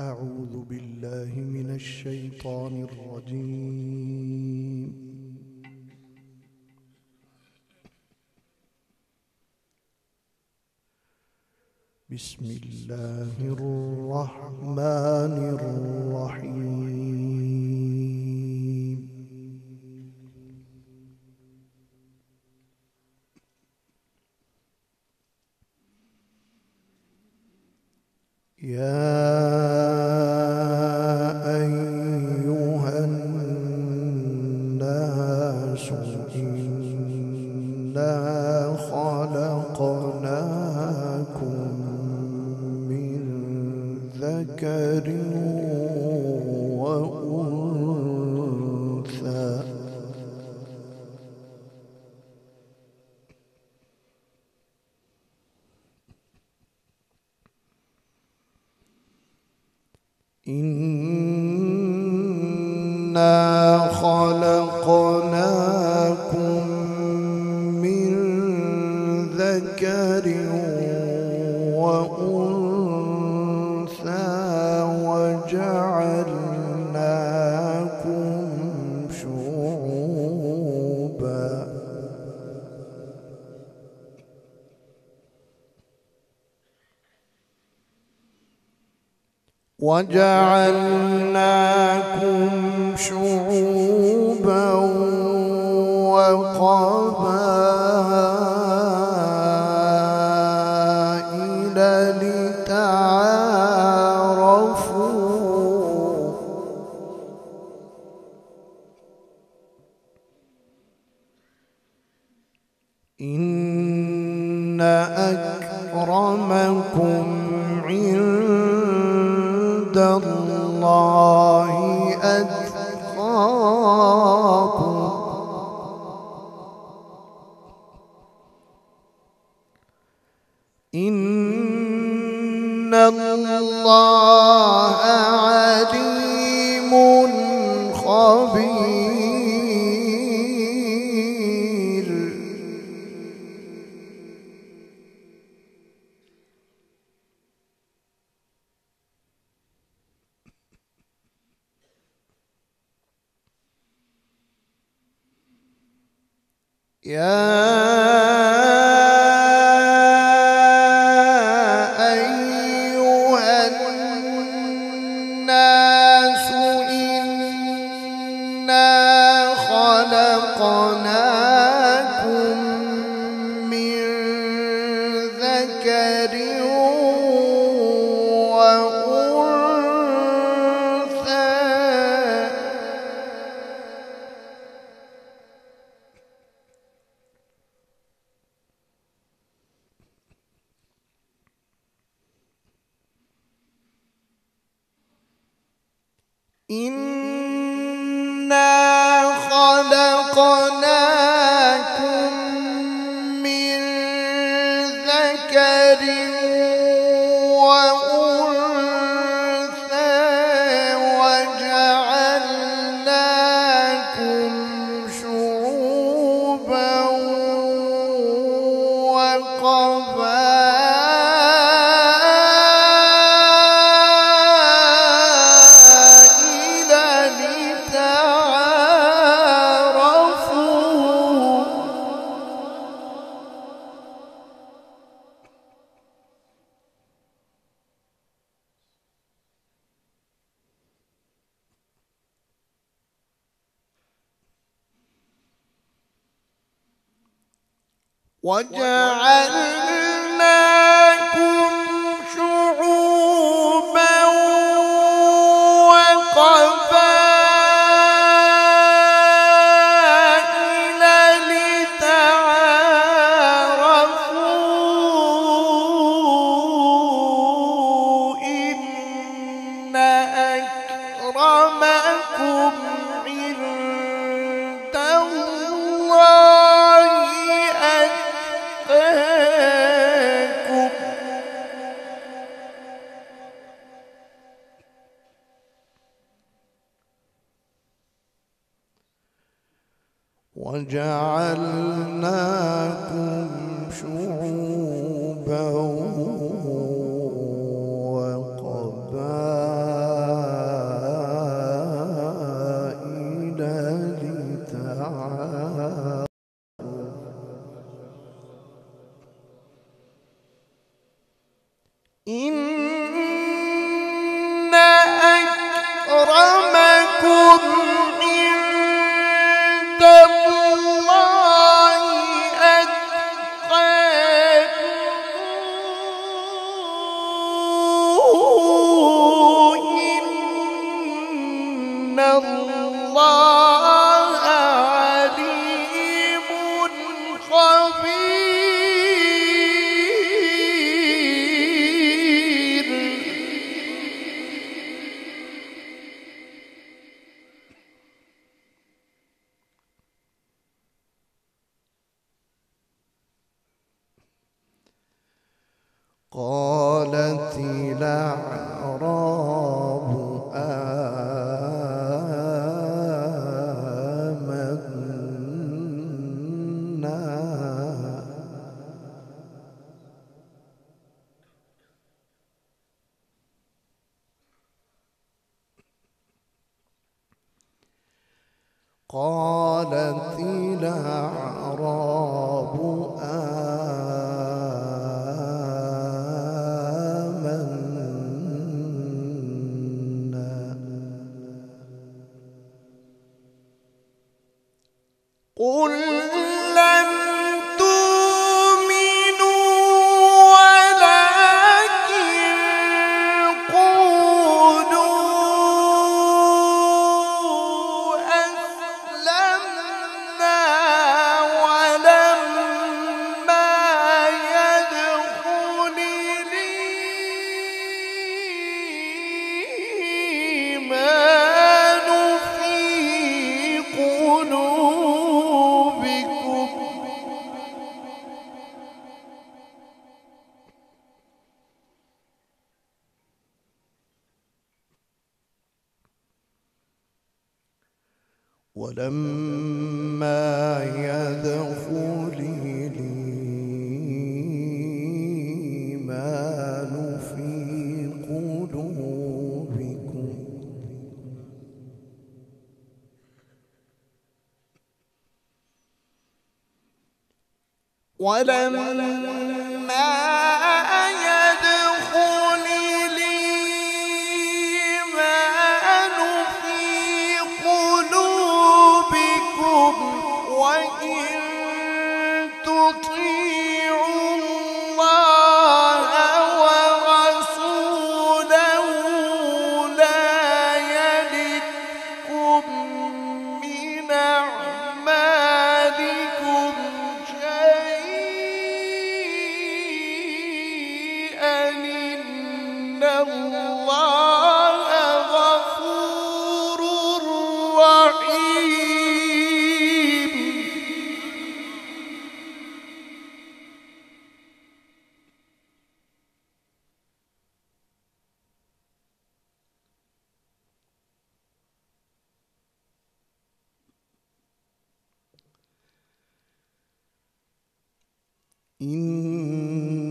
أعوذ بالله من الشيطان الرجيم. بسم الله الرحمن الرحيم. يا أيها الناس إنا خلقناكم من ذكر وأنثى إنا خلقناكم من ذكر وأنثى وجعلناكم شعوبا وقبائل لتعارفوا إن أكرمكم عند الله أتقاكم إن الله عليم خبير. يا أيها الناس إنا خلقناكم من ذكر إنا خلقناكم من ذكر وأنثى وجعلناكم شعوبا وجعلناكم شعوبا وقبائل لتعارفوا إن أكرمكم عند الله وجعلناكم شعوبا وقبائل قالت الأعراب آمنا قالت الأعراب قل لم تؤمنوا ولكن قولوا أسلمنا ولما يدخل الإيمان في قلوبكم ولما يدخل الإيمان في قلوبكم ولما يدخل الإيمان في قلوبكم وإن تطيعوا الله ورسوله لا يلدكم من أعمالكم شيئا إن الله غفور رحيم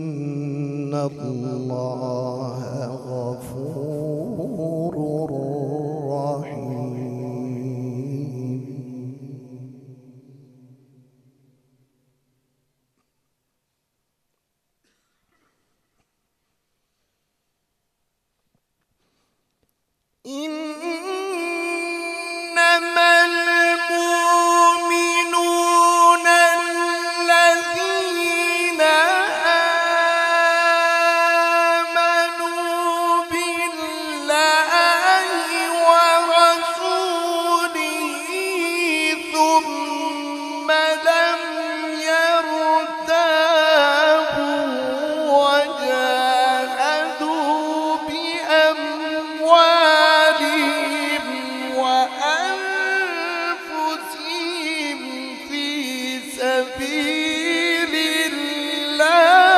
إن الله غفور رحيم إنما المؤمنون الذين آمنوا بالله ورسوله ثم لم يرتابوا وجاهدوا بأموالهم وأنفسهم في سبيل الله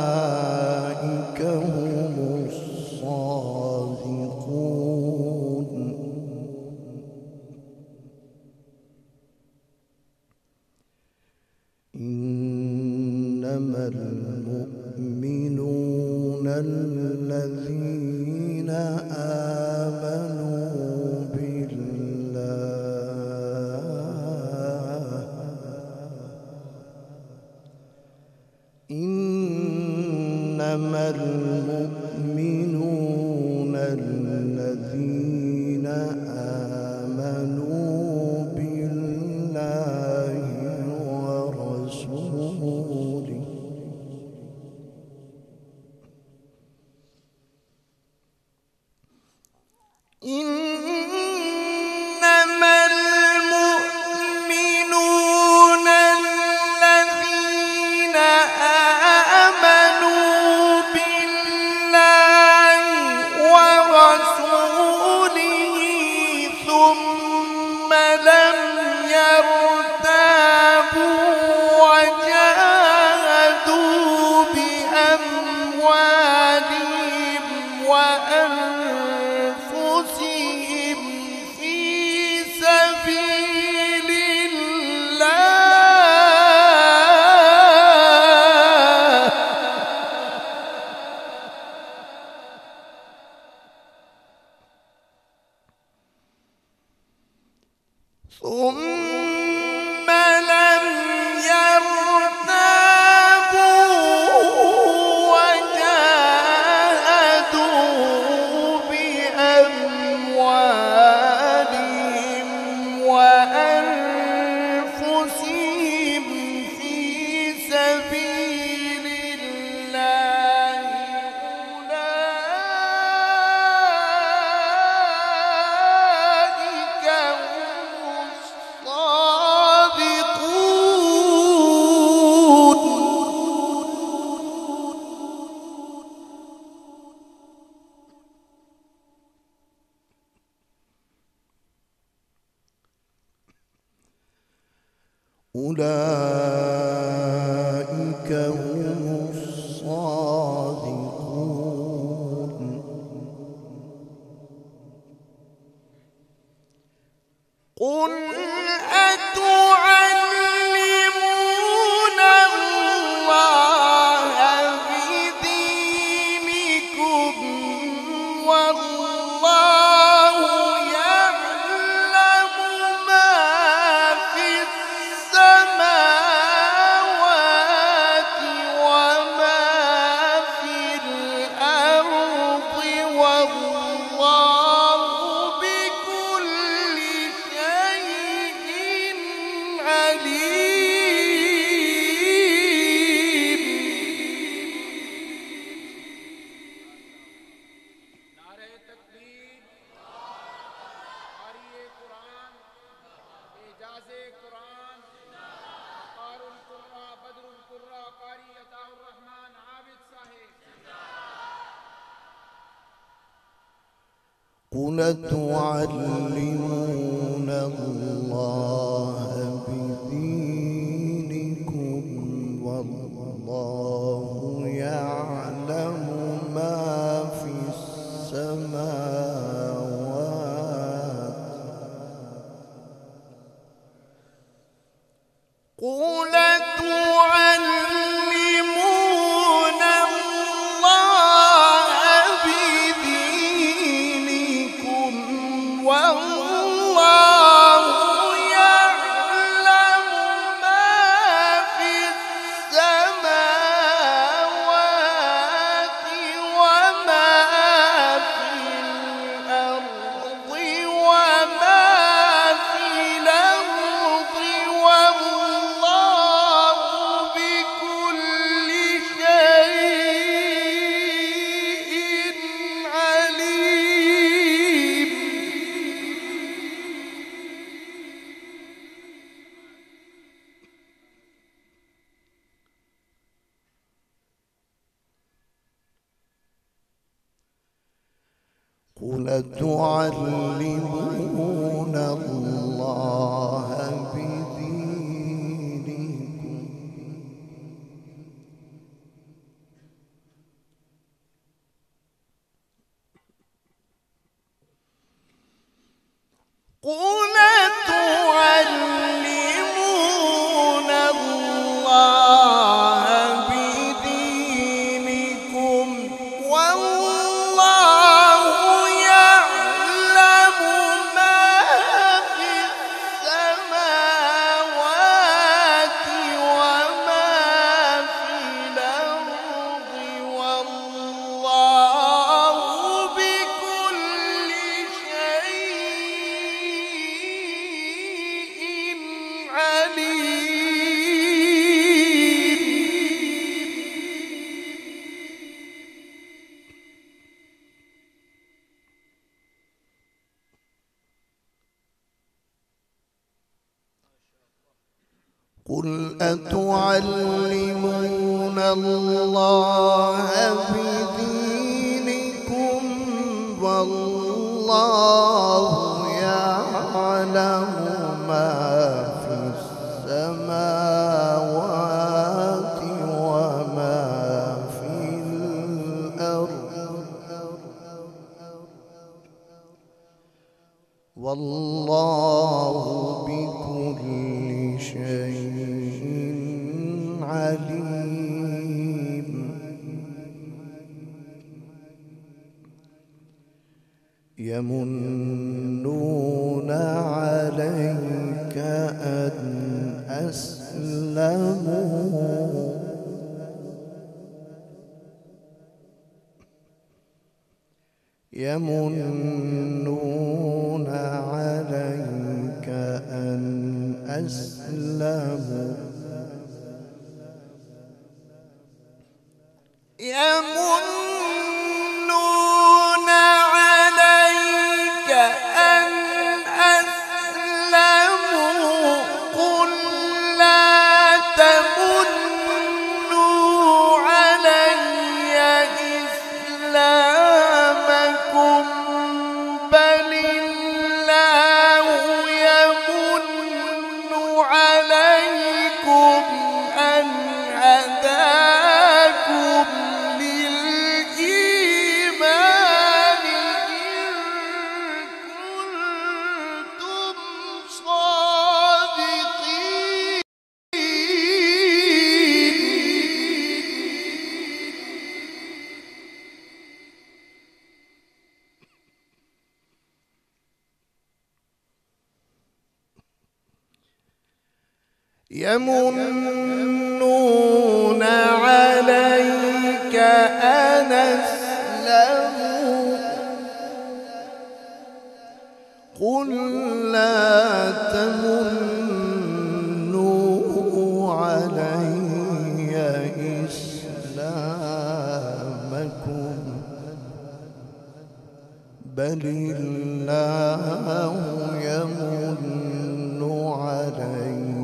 أولئك هم الصادقون إنما المؤمنون الذين آمنوا بالله إنما المؤمنون الذين آمنوا بالله ورسوله إنما المؤمنون أولئك هم الصادقون. قل أتعلمون الله بدينكم والله يعلم ما في السماوات وما في الأرض والله بكل شيء عليم. नारे तकबीर, क़ारिए कुरान, एजाज़े कुरान, क़ारुल कुर्रा, बदरुल कुर्रा, क़ारी अताउर रहमान आबिद साहिब। قل تعلمون الله بدينكم والله يعلم ما في السماوات. قل تعلمون الله بدينكم والله يعلم ما في السماوات وما في الأرض وما في الأرض والله بكل شيء عليم. قل تعلمون الله بدينكم قل تعلمون الله بدينكم والله يعلم ما في السماوات وما في الأرض والله بكل شيء عليم. قل أتعلمون الله بدينكم والله يعلم ما في السماوات وما في الأرض والله بكل شيء عليم. يمنون عليك أن أسلموا يمنون عليك أن أسلموا يمنون عليك أن أسلموا قل لا تمنوا علي إسلامكم بل الله يمن عليكم يمنون عليك أن أسلموا قل لا تمنوا علي إسلامكم بل الله يمن عليكم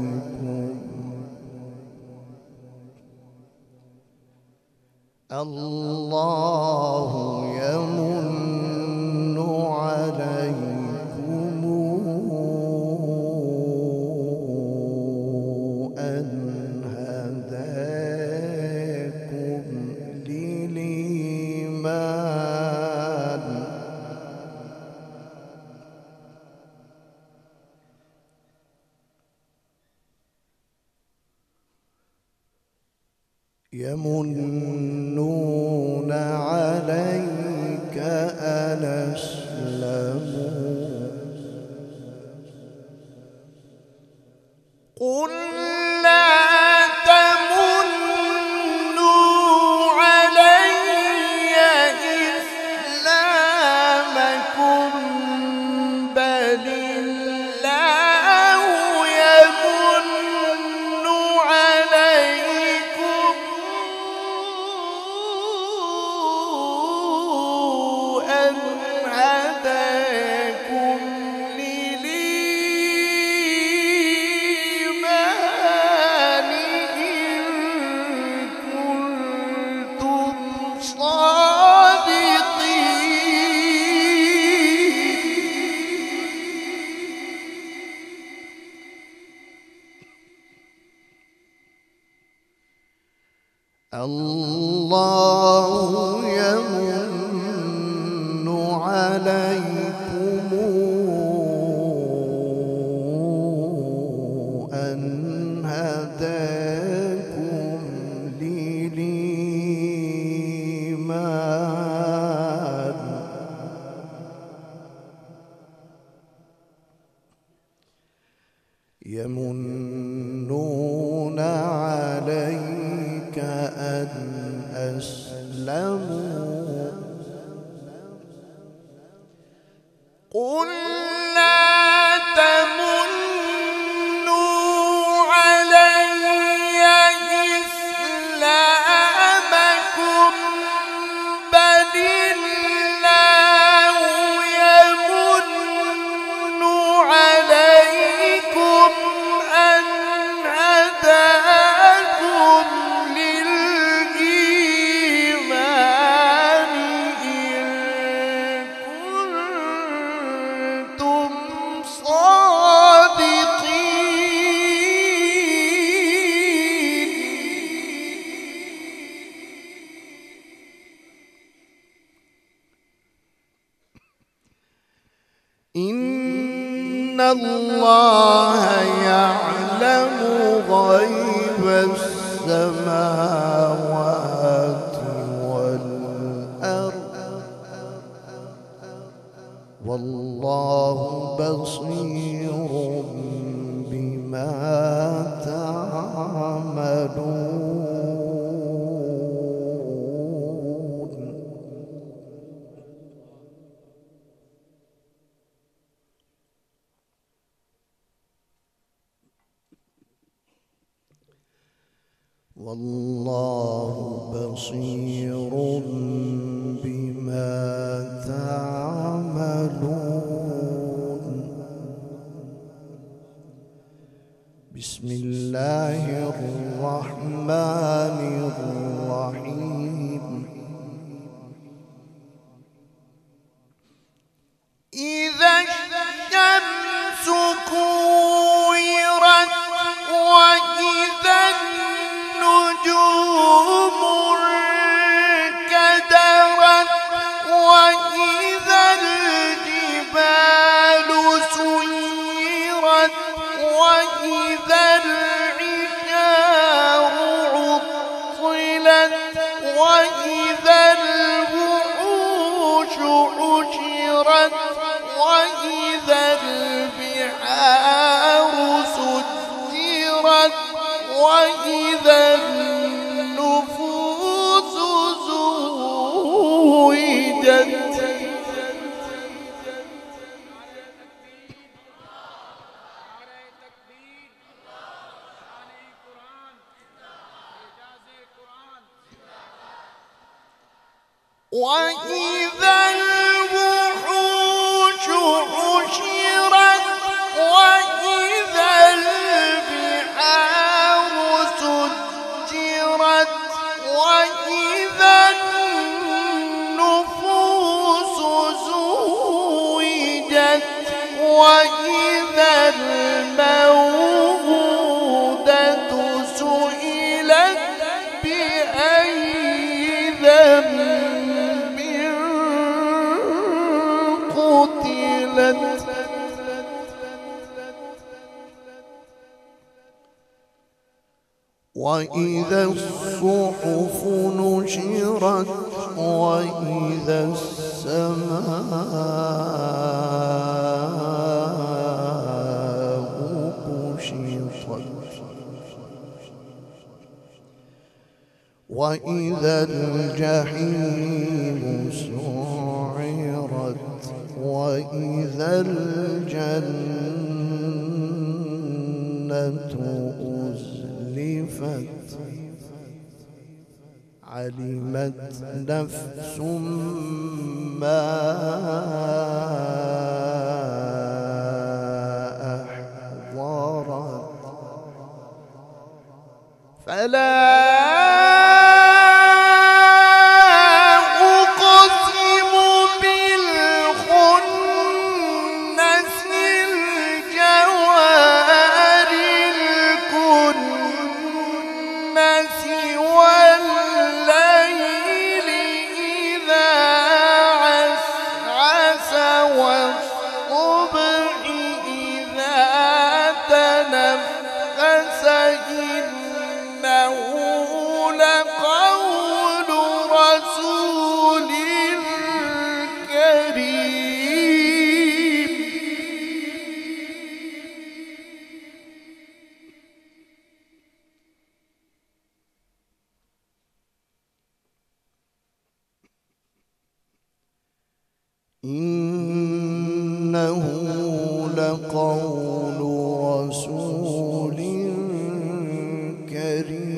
الله يمن عليكم أن هداكم للإيمان يمنون عليك أن أسلموا قل لا تمنوا علي إسلامكم بل الله يمن عليكم أن هداكم للإيمان إن كنتم صادقين الله يمن عليكم أن هداكم للإيمان يمنون عليك أن أسلموا قل لا تمنوا علي إسلامكم بل الله يمن عليكم أن هداكم للإيمان إن كنتم صادقين إن الله يعلم غيب السماوات والأرض والله بصير بما تعملون والله بصير بما تعملون بسم الله الرحمن الرحيم إذا الشمس كورت وإذا النجوم انكدرت وإذا الجبال سيرت وإذا العشار عطلت وإذا الوحوش حشرت وإذا البحار سجرت وإذا النفوس زوجت وإذا الوحوش حشرت وإذا البحار سجرت وإذا النفوس زوجت وإذا الموءودة سئلت بأي ذنب قتلت وإذا الصحف نشرت وإذا السماء كشطت وإذا الجحيم سعرت وإذا الجنة أزلفت علمت نفس ما أحضرت فلا إنه لقول رسول كريم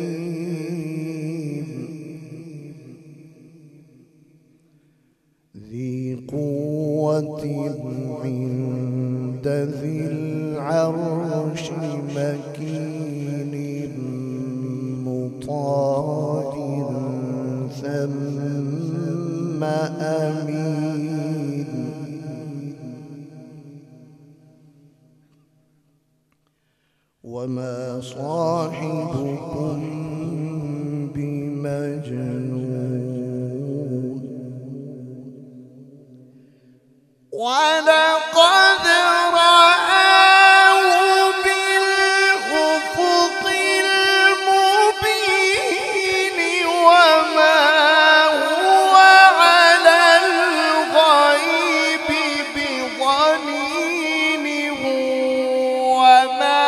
ذي قوة عند ذي العرش مكين مطاع ثم أمين وما صاحبكم بمجنون ولقد رآه بالأفق المبين وما هو على الغيب بضنين وما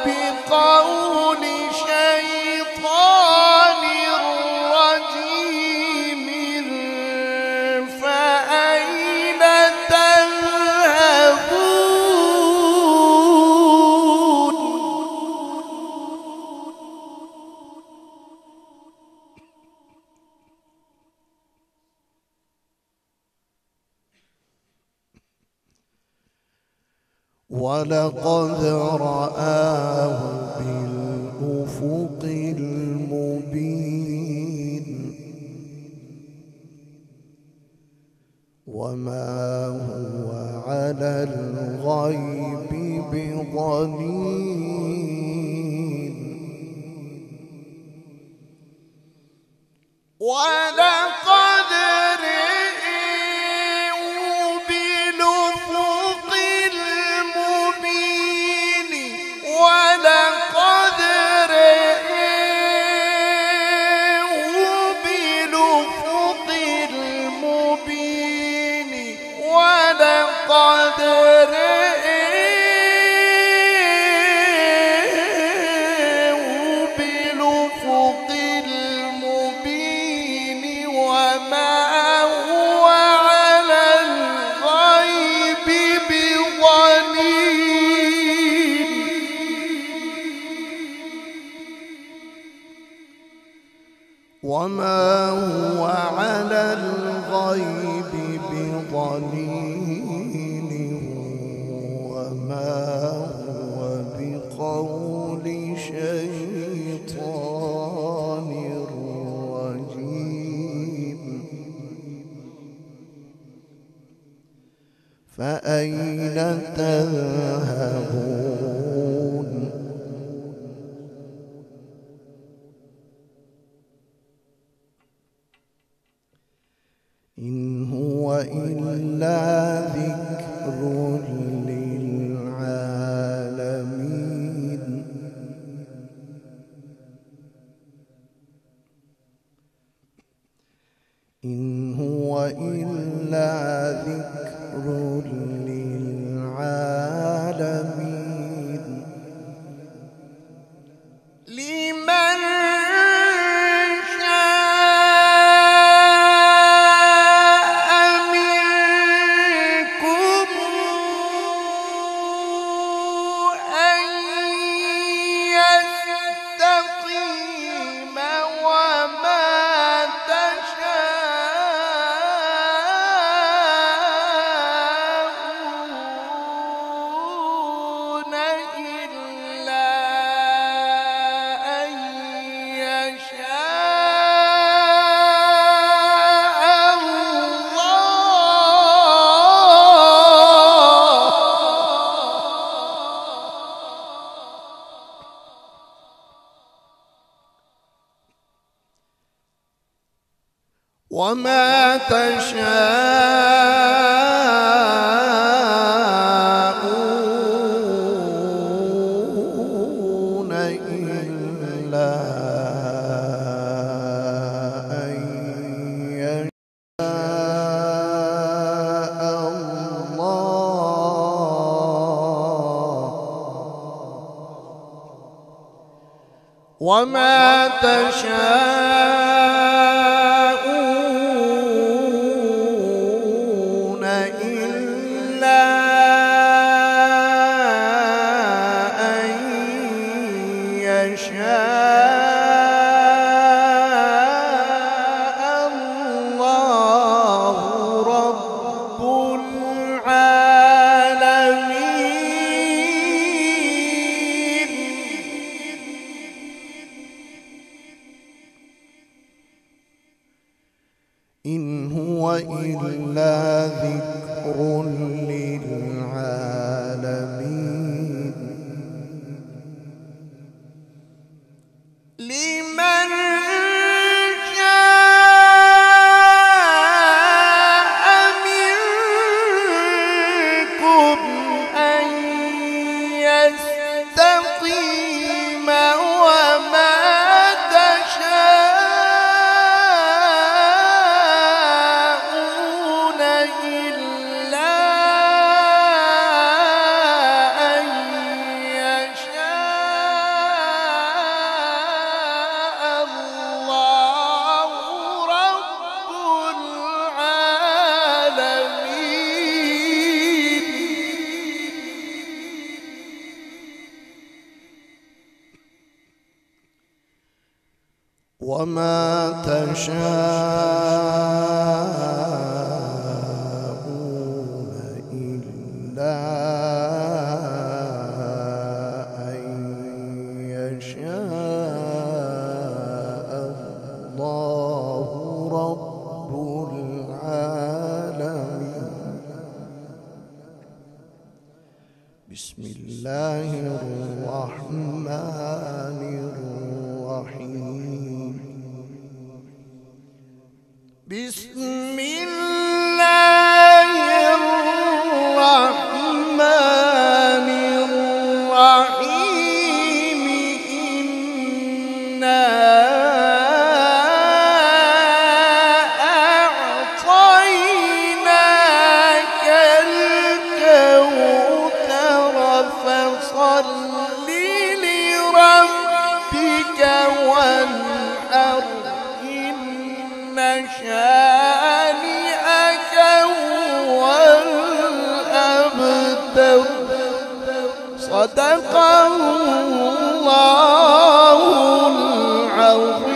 بقول شيطان رجيم فأين تذهبون ولقد رآه بالأفق المبين وما هو على الغيب بضنين ولقد بالأفق المبين وما هو على الغيب بضنين وما هو على الغيب بضنين وما هو بقول شيطان رجيم فأين تذهبون إن هو إلا ذكر للعالمين إن هو إلا ذكر للعالمين لمن وما تشاءون إلا أن يشاء الله وما تشاءون إلا أن يشاء الله رب العالمين إن هو إلا ذكر للعالمين لمن شاء منكم أن يستقيم وما وما تشاءون إلا أن يشاء الله رب العالمين بسم الله الرحمن الرحيم بسم الله الرحمن الرحيم إنا أعطيناك الكوثر فصل لربك وانحر شانئك هو الأبتر. صدق الله العظيم.